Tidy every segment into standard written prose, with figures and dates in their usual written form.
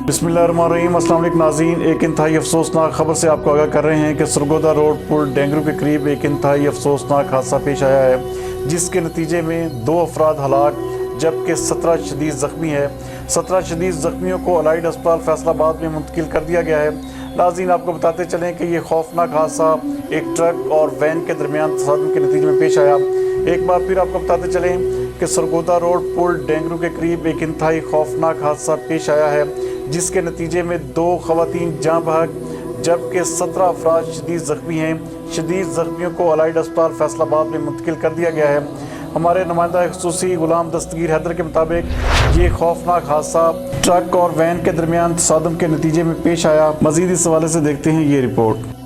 बिस्मिल्लाहिर्रहमानिर्रहीम। अस्सलाम वालेकुम नाज़रीन, एक इंतहाई अफसोसनाक खबर से आपको आगाह कर रहे हैं कि सरगोदा रोड पुल डेंगरू के करीब एक इंतहाई अफसोसनाक हादसा पेश आया है, जिसके नतीजे में 2 अफराद हलाक जबकि 17 शदीद ज़ख्मी है। 17 शदीद ज़ख्मियों को अलाइड अस्पताल फैसलाबाद में मुंतकिल कर दिया गया है। नाज़रीन, आपको बताते चलें कि ये खौफनाक हादसा एक ट्रक और वैन के दरमियान तसादुम के नतीजे में पेश आया। एक बार फिर आपको बताते चलें कि सरगोदा रोड पुल डेंगरू के करीब एक इंतहाई खौफनाक हादसा पेश आया है, जिसके नतीजे में 2 खवातीन जाँ बहक जबकि 17 अफराद शदीद ज़ख्मी हैं। शदीद ज़ख्मियों को अलाइड अस्पताल फैसलाबाद में मुंतकिल कर दिया गया है। हमारे नुमाइंदा खसूसी गुलाम दस्तगीर हैदर के मुताबिक ये खौफनाक हादसा ट्रक और वैन के दरमियान तसादुम के नतीजे में पेश आया। मज़ीद इस हवाले से देखते हैं ये रिपोर्ट।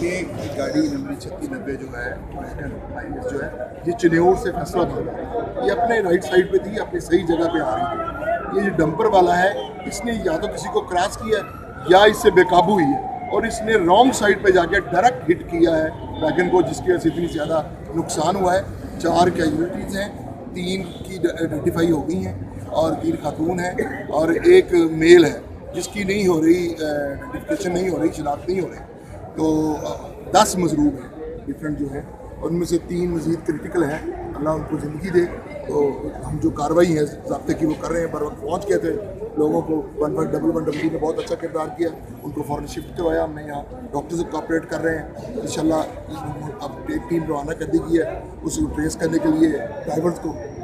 ये गाड़ी नंबर 3690 जो है जो है ये चिन्योर से फैसलाबाद है। ये अपने राइट साइड पे थी, अपनी सही जगह पे आ रही थी। ये जो डंपर वाला है, इसने या तो किसी को क्रॉस किया या इससे बेकाबू हुई है और इसने रॉन्ग साइड पे जाके डायरेक्ट हिट किया है वैगन को, जिसकी वजह से इतनी ज़्यादा नुकसान हुआ है। 4 कैजुअलिटीज़ हैं, 3 की आइडेंटिफाई हो गई हैं और 3 खातून हैं और एक मेल है जिसकी नहीं हो रही आइडेंटिफिकेशन, नहीं हो रही, शिनाख्त नहीं हो रही। तो 10 मजरूब हैं डिफरेंट जो है, उनमें से 3 मज़ीद क्रिटिकल हैं। अल्लाह उनको ज़िंदगी दे। तो हम जो कार्रवाई है ज़ाब्ते की वो कर रहे हैं। बर वक्त पहुँच गए थे, लोगों को 1111 ने बहुत अच्छा किरदार किया, उनको फ़ौरन शिफ्ट करवाया। हमने यहाँ डॉक्टर से कोऑपरेट कर रहे हैं। इंशाल्लाह अब एक टीम रवाना कर दी गई है उसको ट्रेस करने के लिए।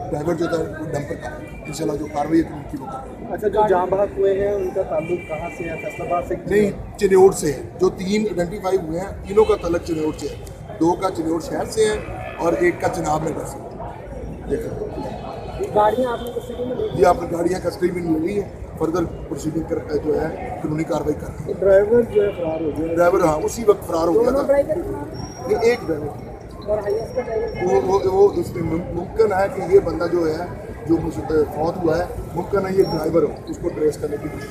ड्राइवर जो था डंपर का, इंशाल्लाह जो कार्रवाई है उनकी वो कर। अच्छा, जो जाँ बहक हुए हैं उनका ताल्लुक कहाँ से है? फैसलाबाद से? नहीं, चिन्योर से है। जो 3 आइडेंटिफाई हुए हैं, तीनों का तलक चिन्योर से है। 2 का चिन्योर शहर से है और 1 का चिनाब नगर से। देखो गाड़ियाँ आपने कस्टडी में ले ली? ये आपने गाड़ियाँ कस्टडी में ले ली है। फर्दर प्रोसीडिंग कर जो है कानूनी कार्रवाई कर रहे हैं। ड्राइवर जो है फरार हो गया? ड्राइवर हाँ उसी वक्त फरार हो गया था। ड्राइवर ये एक ड्राइवर और हाईएस्ट का ड्राइवर? वो इसमें मुमकिन है कि ये बंदा जो है जो फौत हुआ है, मुमकिन है ये ड्राइवर हो, उसको ट्रेस करने की कोशिश।